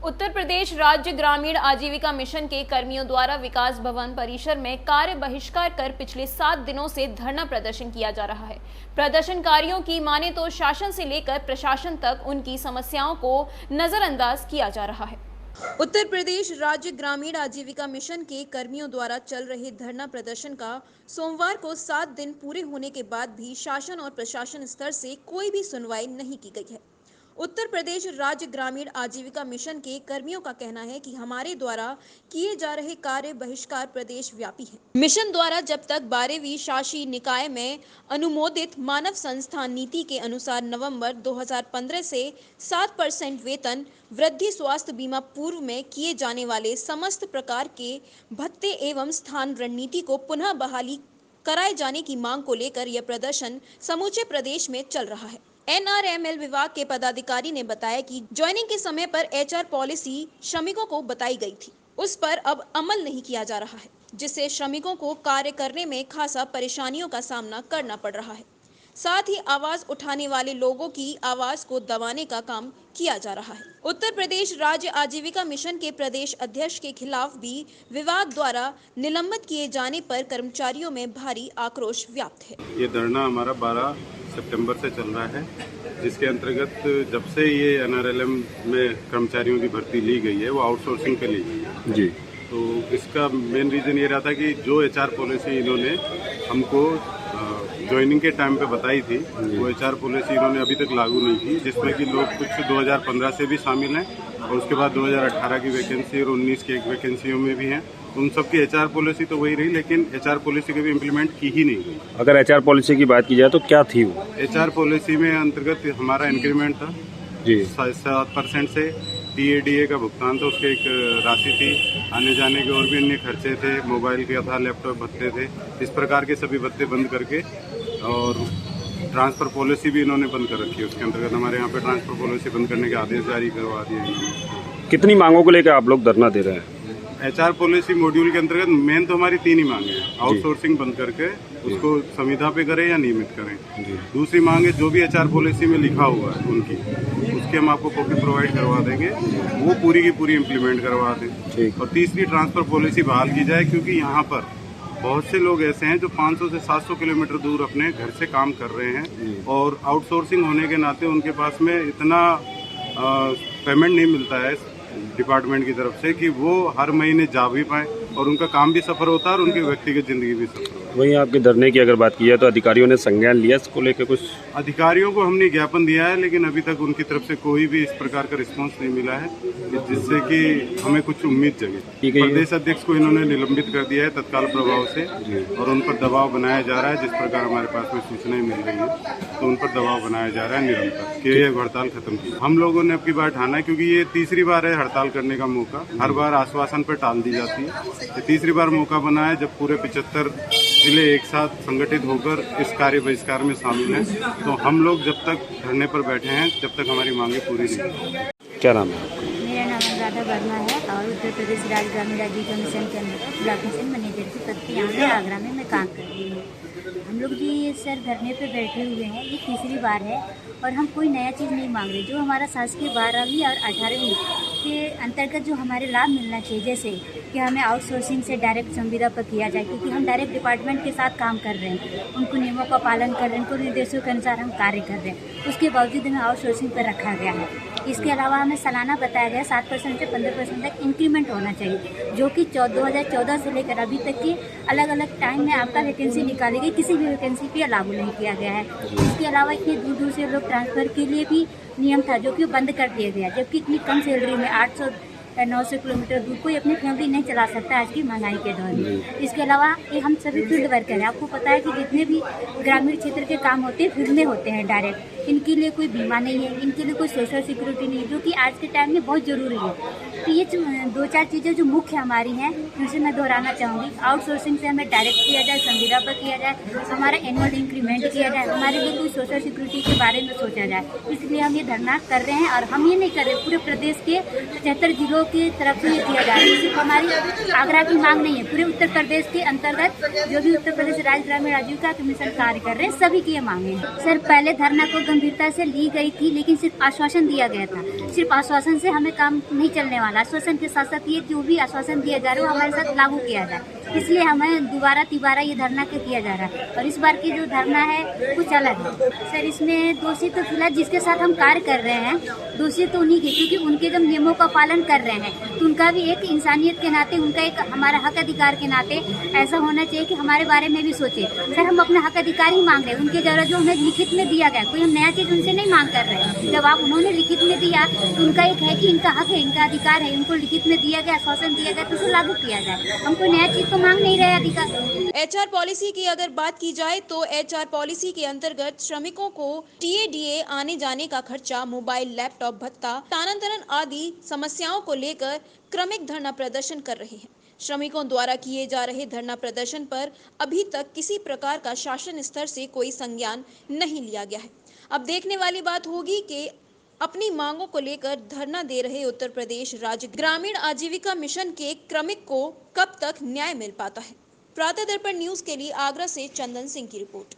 उत्तर प्रदेश राज्य ग्रामीण आजीविका मिशन के कर्मियों द्वारा विकास भवन परिसर में कार्य बहिष्कार कर पिछले 7 दिनों से धरना प्रदर्शन किया जा रहा है। प्रदर्शनकारियों की माने तो शासन से लेकर प्रशासन तक उनकी समस्याओं को नजरअंदाज किया जा रहा है। उत्तर प्रदेश राज्य ग्रामीण आजीविका मिशन के कर्मियों द्वारा चल रहे धरना प्रदर्शन का सोमवार को 7 दिन पूरे होने के बाद भी शासन और प्रशासन स्तर से कोई भी सुनवाई नहीं की गई है। उत्तर प्रदेश राज्य ग्रामीण आजीविका मिशन के कर्मियों का कहना है कि हमारे द्वारा किए जा रहे कार्य बहिष्कार प्रदेश व्यापी है। मिशन द्वारा जब तक 12वीं शासी निकाय में अनुमोदित मानव संस्थान नीति के अनुसार नवंबर 2015 से 7% वेतन वृद्धि, स्वास्थ्य बीमा पूर्व में किए जाने वाले समस्त प्रकार के भत्ते एवं स्थान रणनीति को पुनः बहाली कराए जाने की मांग को लेकर यह प्रदर्शन समूचे प्रदेश में चल रहा है। NRML विभाग के पदाधिकारी ने बताया कि ज्वाइनिंग के समय पर HR पॉलिसी श्रमिकों को बताई गई थी, उस पर अब अमल नहीं किया जा रहा है, जिससे श्रमिकों को कार्य करने में खासा परेशानियों का सामना करना पड़ रहा है। साथ ही आवाज उठाने वाले लोगों की आवाज को दबाने का काम किया जा रहा है। उत्तर प्रदेश राज्य आजीविका मिशन के प्रदेश अध्यक्ष के खिलाफ भी विभाग द्वारा निलंबित किए जाने पर कर्मचारियों में भारी आक्रोश व्याप्त है। ये धरना हमारा 12 सितंबर से चल रहा है, जिसके अंतर्गत जब से ये NRLM में कर्मचारियों की भर्ती ली गई है वो आउटसोर्सिंग पे ली गई है जी। तो इसका मेन रीज़न ये रहा था कि जो HR पॉलिसी इन्होंने हमको ज्वाइनिंग के टाइम पे बताई थी वो HR पॉलिसी इन्होंने अभी तक लागू नहीं की, जिसमें कि लोग कुछ 2015 से भी शामिल हैं और उसके बाद 2018 की वैकेंसी और 19 की एक वैकेंसियों में भी हैं। उन सब की HR पॉलिसी तो वही रही, लेकिन HR पॉलिसी कभी इम्प्लीमेंट की ही नहीं गई। अगर HR पॉलिसी की बात की जाए तो क्या थी वो? HR पॉलिसी में अंतर्गत हमारा इंक्रीमेंट था जी, 7% से TADA का भुगतान था, उसके एक राशि थी, आने जाने के और भी अन्य खर्चे थे, मोबाइल का था, लैपटॉप भत्ते थे, इस प्रकार के सभी भत्ते बंद करके और ट्रांसफ़र पॉलिसी भी इन्होंने बंद कर रखी है। उसके अंतर्गत हमारे यहाँ पे ट्रांसफ़र पॉलिसी बंद करने के आदेश जारी करवा दिए। कितनी मांगों को लेकर आप लोग धरना दे रहे हैं? HR पॉलिसी मॉड्यूल के अंतर्गत मेन तो हमारी 3 ही मांगे हैं। आउटसोर्सिंग बंद करके उसको संविदा पे करें या नियमित करें। दूसरी मांग है जो भी HR पॉलिसी में लिखा हुआ है उनकी, उसकी हम आपको कॉपी प्रोवाइड करवा देंगे, वो पूरी की पूरी इम्प्लीमेंट करवा दें। और तीसरी ट्रांसफ़र पॉलिसी बहाल की जाए, क्योंकि यहाँ पर बहुत से लोग ऐसे हैं जो 500 से 700 किलोमीटर दूर अपने घर से काम कर रहे हैं और आउटसोर्सिंग होने के नाते उनके पास में इतना पेमेंट नहीं मिलता है डिपार्टमेंट की तरफ से कि वो हर महीने जा भी पाए और उनका काम भी सफर होता है और उनकी व्यक्तिगत जिंदगी भी सफर होता है। वहीं आपके धरने की अगर बात की जाए तो अधिकारियों ने संज्ञान लिया इसको लेकर? कुछ अधिकारियों को हमने ज्ञापन दिया है, लेकिन अभी तक उनकी तरफ से कोई भी इस प्रकार का रिस्पांस नहीं मिला है, जिससे कि हमें कुछ उम्मीद जगे। प्रदेश अध्यक्ष को इन्होंने निलंबित कर दिया है तत्काल प्रभाव से और उन पर दबाव बनाया जा रहा है। जिस प्रकार हमारे पास में सूचनाएं मिल रही है तो उन पर दबाव बनाया जा रहा है निरंतर कि ये हड़ताल खत्म की। हम लोगों ने अब की बार ठाना है, क्योंकि ये तीसरी बार है हड़ताल करने का मौका, हर बार आश्वासन पर टाल दी जाती है। ये तीसरी बार मौका बना है जब पूरे 75 जिले एक साथ संगठित होकर इस कार्य बहिष्कार में शामिल हैं। तो हम लोग जब तक धरने पर बैठे हैं जब तक हमारी मांगे पूरी नहीं। क्या नाम है आपका? मेरा नाम अनुराधा वर्मा है और उत्तर प्रदेश राज्य ग्रामीण आजीविका मिशन के अंदर ब्लॉक मिशन मैनेजर की पद पर यहाँ पे आगरा में मैं काम कर रही हूँ। हम लोग जी सर धरने पे बैठे हुए हैं, ये तीसरी बार है और हम कोई नया चीज़ नहीं मांग रहे। जो हमारा शासकीय 12वीं और 18वीं के अंतर्गत जो हमारे लाभ मिलना चाहिए, जैसे कि हमें आउटसोर्सिंग से डायरेक्ट संविदा पर किया जाए, क्योंकि हम डायरेक्ट डिपार्टमेंट के साथ काम कर रहे हैं, उनको नियमों का पालन कर रहे हैं, उनको निर्देशों के अनुसार हम कार्य कर रहे हैं, उसके बावजूद हमें आउटसोर्सिंग पर रखा गया है। इसके अलावा हमें सालाना बताया गया 7% से 15% तक इंक्रीमेंट होना चाहिए, जो कि 2014 से लेकर अभी तक के अलग अलग टाइम में आपका वैकेंसी निकाली गई, किसी भी वैकेंसी पे लागू नहीं किया गया है। इसके अलावा इतनी दूर दूर से लोग ट्रांसफ़र के लिए भी नियम था जो कि बंद कर दिया गया, जबकि इतनी कम सैलरी में 800 900 किलोमीटर दूर कोई अपनी फैमिली नहीं चला सकता आज की महंगाई के दौर में। इसके अलावा ये हम सभी फील्ड वर्कर हैं। आपको पता है कि जितने भी ग्रामीण क्षेत्र के काम होते हैं फील्ड में होते हैं डायरेक्ट, इनके लिए कोई बीमा नहीं है, इनके लिए कोई सोशल सिक्योरिटी नहीं है, जो कि आज के टाइम में बहुत ज़रूरी है। तो ये 2-4 चीज़ें जो मुख्य हमारी हैं, उनसे मैं दोहराना चाहूँगी। आउटसोर्सिंग से हमें डायरेक्ट किया जाए, संविदा पर किया जाए, हमारा एनुअल इंक्रीमेंट किया जाए, हमारे लिए कोई सोशल सिक्योरिटी के बारे में सोचा जाए। इसलिए हम ये धरना कर रहे हैं और हम ये नहीं कर रहे, पूरे प्रदेश के 75 जिलों की तरफ से ये किया जा रहा है। सिर्फ हमारी आगरा की मांग नहीं है, पूरे उत्तर प्रदेश के अंतर्गत जो भी उत्तर प्रदेश राज्य ग्रामीण आजीविका कमीशन कार्य कर रहे हैं सभी की ये मांगे हैं। सर पहले धरना को गंभीरता से ली गई थी, लेकिन सिर्फ आश्वासन दिया गया था। सिर्फ आश्वासन से हमें काम नहीं चलने वाला। आश्वासन के साथ साथ ये जो भी आश्वासन दिया जा रहा है वो हमारे साथ लागू किया जाए, इसलिए हमें दोबारा तिबारा ये धरना के किया जा रहा है। और इस बार की जो धरना है कुछ अलग है सर। इसमें दोषी तो फिलहाल जिसके साथ हम कार्य कर रहे हैं दोषी तो उन्हीं के, क्योंकि उनके जब नियमों का पालन कर रहे हैं तो उनका भी एक इंसानियत के नाते, उनका एक हमारा हक अधिकार के नाते ऐसा होना चाहिए कि हमारे बारे में भी सोचे। सर हम अपना हक अधिकार ही मांग रहे हैं, उनके द्वारा जो हमें लिखित में दिया गया, कोई हम नया चीज़ उनसे नहीं मांग कर रहे हैं। जब आप उन्होंने लिखित में दिया तो उनका एक है कि इनका हक है, इनका अधिकार है, उनको लिखित में दिया गया, आश्वासन दिया गया तो उसे लागू किया जाए। हम कोई नया चीज़ तो मांग नहीं रहे अधिकार। HR पॉलिसी की अगर बात की जाए तो HR पॉलिसी के अंतर्गत श्रमिकों को TADA आने जाने का खर्चा, मोबाइल, लैपटॉप भत्ता, स्थानांतरण आदि समस्याओं को लेकर क्रमिक धरना प्रदर्शन कर रहे हैं। श्रमिकों द्वारा किए जा रहे धरना प्रदर्शन पर अभी तक किसी प्रकार का शासन स्तर से कोई संज्ञान नहीं लिया गया है। अब देखने वाली बात होगी कि अपनी मांगों को लेकर धरना दे रहे उत्तर प्रदेश राज्य ग्रामीण आजीविका मिशन के क्रमिक को कब तक न्याय मिल पाता है। प्रातः दर्पण न्यूज के लिए आगरा से चंदन सिंह की रिपोर्ट।